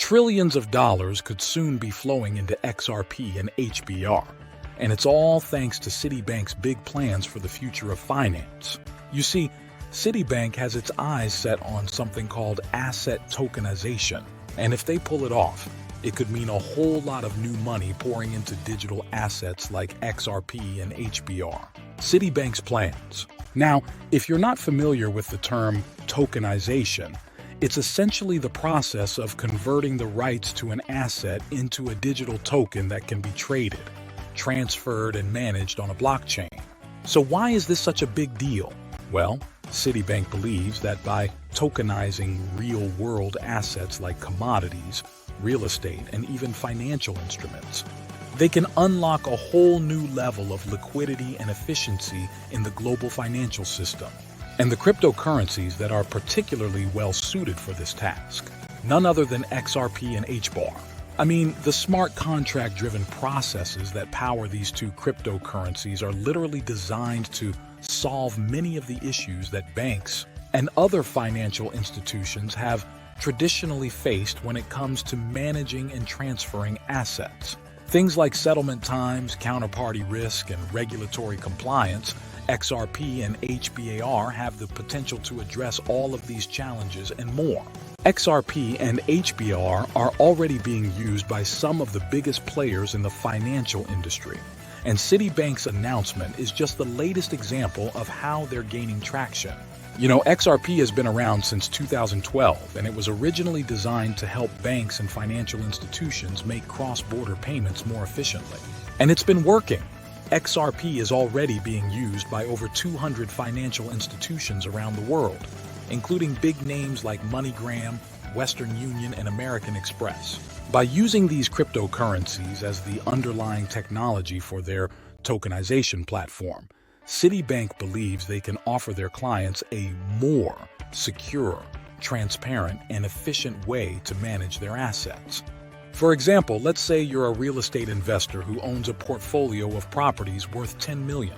Trillions of dollars could soon be flowing into XRP and HBAR, and it's all thanks to Citibank's big plans for the future of finance. You see, Citibank has its eyes set on something called asset tokenization, and if they pull it off, it could mean a whole lot of new money pouring into digital assets like XRP and HBAR. Citibank's plans. Now, if you're not familiar with the term tokenization, it's essentially the process of converting the rights to an asset into a digital token that can be traded, transferred, and managed on a blockchain. So why is this such a big deal? Well, Citibank believes that by tokenizing real-world assets like commodities, real estate, and even financial instruments, they can unlock a whole new level of liquidity and efficiency in the global financial system. And the cryptocurrencies that are particularly well-suited for this task, none other than XRP and HBAR. I mean, the smart contract-driven processes that power these two cryptocurrencies are literally designed to solve many of the issues that banks and other financial institutions have traditionally faced when it comes to managing and transferring assets. Things like settlement times, counterparty risk, and regulatory compliance. XRP and HBAR have the potential to address all of these challenges and more. XRP and HBAR are already being used by some of the biggest players in the financial industry, and Citibank's announcement is just the latest example of how they're gaining traction. You know, XRP has been around since 2012, and it was originally designed to help banks and financial institutions make cross-border payments more efficiently. And it's been working. XRP is already being used by over 200 financial institutions around the world, including big names like MoneyGram, Western Union, and American Express. By using these cryptocurrencies as the underlying technology for their tokenization platform, Citibank believes they can offer their clients a more secure, transparent, and efficient way to manage their assets. For example, let's say you're a real estate investor who owns a portfolio of properties worth $10 million.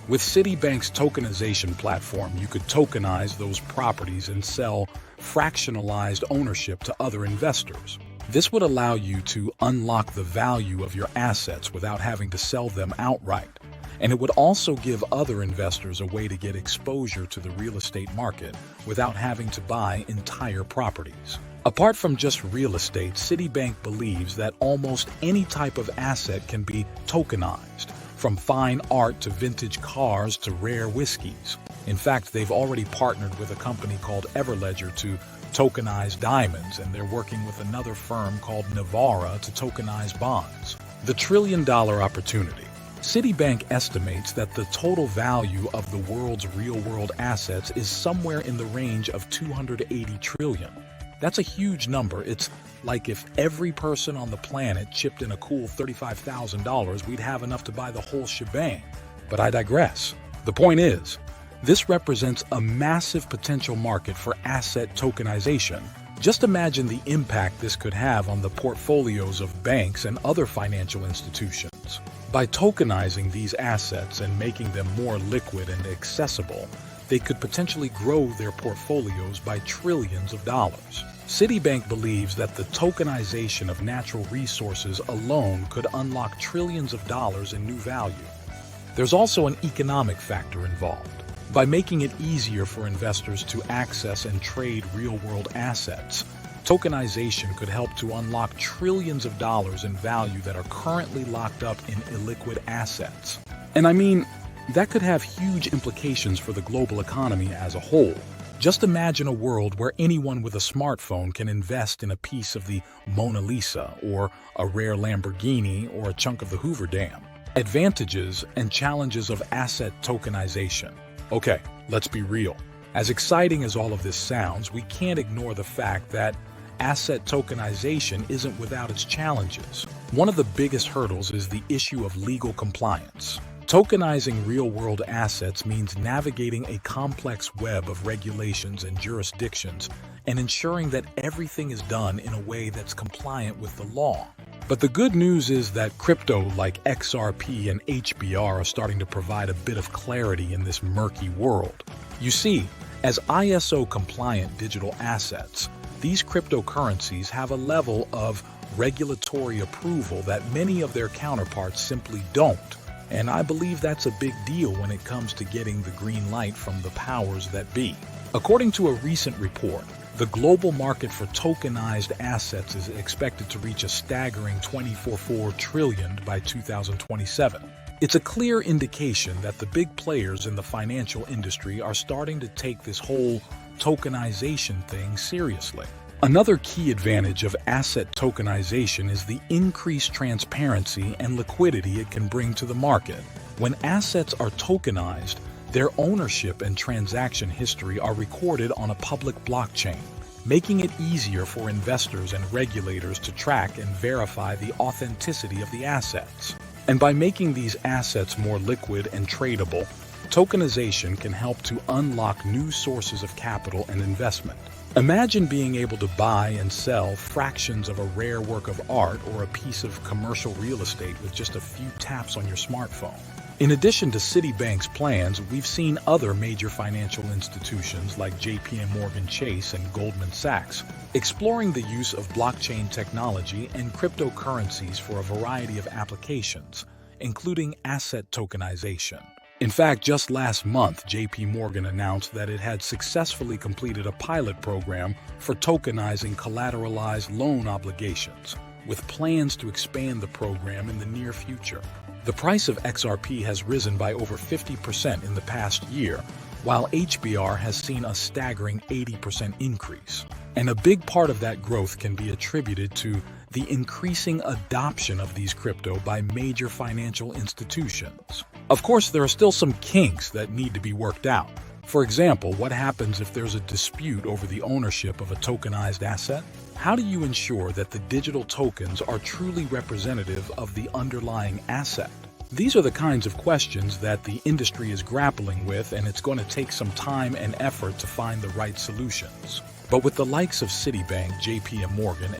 With Citibank's tokenization platform, you could tokenize those properties and sell fractionalized ownership to other investors. This would allow you to unlock the value of your assets without having to sell them outright. And it would also give other investors a way to get exposure to the real estate market without having to buy entire properties. Apart from just real estate, Citibank believes that almost any type of asset can be tokenized, from fine art to vintage cars to rare whiskeys. In fact, they've already partnered with a company called Everledger to tokenize diamonds, and they're working with another firm called Navara to tokenize bonds. The trillion-dollar opportunity. Citibank estimates that the total value of the world's real-world assets is somewhere in the range of 280 trillion. That's a huge number. It's like if every person on the planet chipped in a cool $35,000, we'd have enough to buy the whole shebang. But I digress. The point is, this represents a massive potential market for asset tokenization. Just imagine the impact this could have on the portfolios of banks and other financial institutions. By tokenizing these assets and making them more liquid and accessible, they could potentially grow their portfolios by trillions of dollars. Citibank believes that the tokenization of natural resources alone could unlock trillions of dollars in new value. There's also an economic factor involved. By making it easier for investors to access and trade real-world assets, tokenization could help to unlock trillions of dollars in value that are currently locked up in illiquid assets. And I mean, that could have huge implications for the global economy as a whole. Just imagine a world where anyone with a smartphone can invest in a piece of the Mona Lisa, or a rare Lamborghini, or a chunk of the Hoover Dam. Advantages and challenges of asset tokenization. Okay, let's be real. As exciting as all of this sounds, we can't ignore the fact that asset tokenization isn't without its challenges. One of the biggest hurdles is the issue of legal compliance. Tokenizing real-world assets means navigating a complex web of regulations and jurisdictions and ensuring that everything is done in a way that's compliant with the law. But the good news is that crypto like XRP and HBAR are starting to provide a bit of clarity in this murky world. You see, as ISO-compliant digital assets, these cryptocurrencies have a level of regulatory approval that many of their counterparts simply don't. And I believe that's a big deal when it comes to getting the green light from the powers that be. According to a recent report, the global market for tokenized assets is expected to reach a staggering $24.4 trillion by 2027. It's a clear indication that the big players in the financial industry are starting to take this whole tokenization thing seriously. Another key advantage of asset tokenization is the increased transparency and liquidity it can bring to the market. When assets are tokenized, their ownership and transaction history are recorded on a public blockchain, making it easier for investors and regulators to track and verify the authenticity of the assets. And by making these assets more liquid and tradable, tokenization can help to unlock new sources of capital and investment. Imagine being able to buy and sell fractions of a rare work of art or a piece of commercial real estate with just a few taps on your smartphone. In addition to Citibank's plans, we've seen other major financial institutions like JP Chase and Goldman Sachs exploring the use of blockchain technology and cryptocurrencies for a variety of applications, including asset tokenization. In fact, just last month, JP announced that it had successfully completed a pilot program for tokenizing collateralized loan obligations, with plans to expand the program in the near future. The price of XRP has risen by over 50% in the past year, while HBAR has seen a staggering 80% increase. And a big part of that growth can be attributed to the increasing adoption of these crypto by major financial institutions. Of course, there are still some kinks that need to be worked out. For example, what happens if there's a dispute over the ownership of a tokenized asset? How do you ensure that the digital tokens are truly representative of the underlying asset? These are the kinds of questions that the industry is grappling with, and it's going to take some time and effort to find the right solutions. But with the likes of Citibank, JP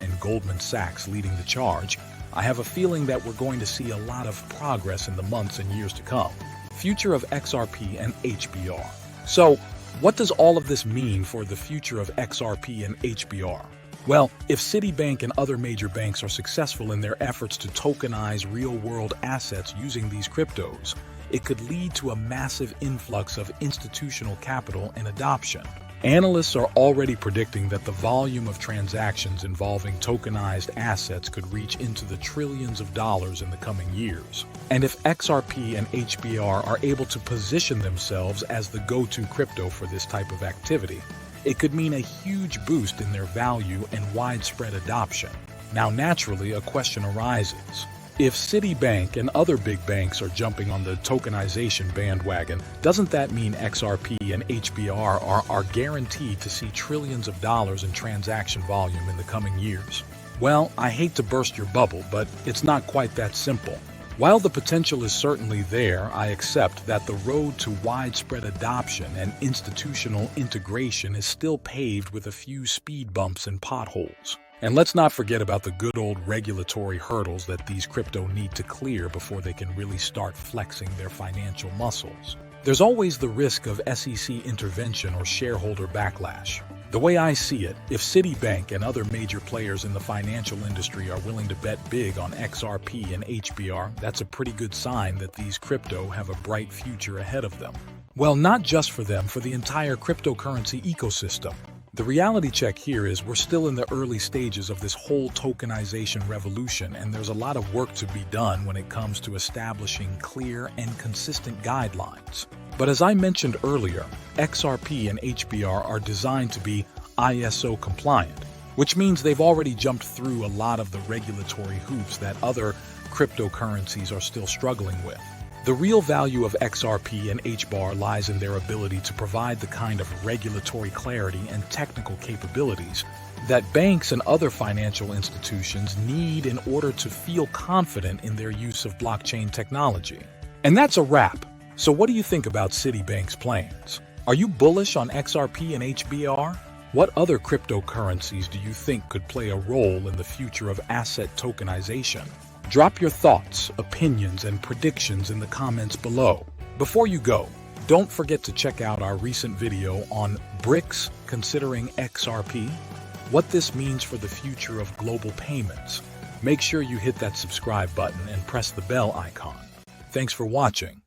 and Goldman Sachs leading the charge, I have a feeling that we're going to see a lot of progress in the months and years to come. Future of XRP and HBAR. So, what does all of this mean for the future of XRP and HBAR? Well, if Citibank and other major banks are successful in their efforts to tokenize real-world assets using these cryptos, it could lead to a massive influx of institutional capital and adoption. Analysts are already predicting that the volume of transactions involving tokenized assets could reach into the trillions of dollars in the coming years. And if XRP and HBAR are able to position themselves as the go-to crypto for this type of activity, it could mean a huge boost in their value and widespread adoption. Now, naturally, a question arises. If Citibank and other big banks are jumping on the tokenization bandwagon, doesn't that mean XRP and HBAR are guaranteed to see trillions of dollars in transaction volume in the coming years? Well, I hate to burst your bubble, but it's not quite that simple. While the potential is certainly there, I accept that the road to widespread adoption and institutional integration is still paved with a few speed bumps and potholes. And let's not forget about the good old regulatory hurdles that these crypto need to clear before they can really start flexing their financial muscles. There's always the risk of SEC intervention or shareholder backlash. The way I see it, if Citibank and other major players in the financial industry are willing to bet big on XRP and HBAR, that's a pretty good sign that these crypto have a bright future ahead of them. Well, not just for them, for the entire cryptocurrency ecosystem. The reality check here is we're still in the early stages of this whole tokenization revolution, and there's a lot of work to be done when it comes to establishing clear and consistent guidelines. But as I mentioned earlier, XRP and HBAR are designed to be ISO compliant, which means they've already jumped through a lot of the regulatory hoops that other cryptocurrencies are still struggling with. The real value of XRP and HBAR lies in their ability to provide the kind of regulatory clarity and technical capabilities that banks and other financial institutions need in order to feel confident in their use of blockchain technology. And that's a wrap. So what do you think about Citibank's plans? Are you bullish on XRP and HBAR? What other cryptocurrencies do you think could play a role in the future of asset tokenization? Drop your thoughts, opinions, and predictions in the comments below. Before you go, don't forget to check out our recent video on BRICS considering XRP. what this means for the future of global payments. Make sure you hit that subscribe button and press the bell icon. Thanks for watching.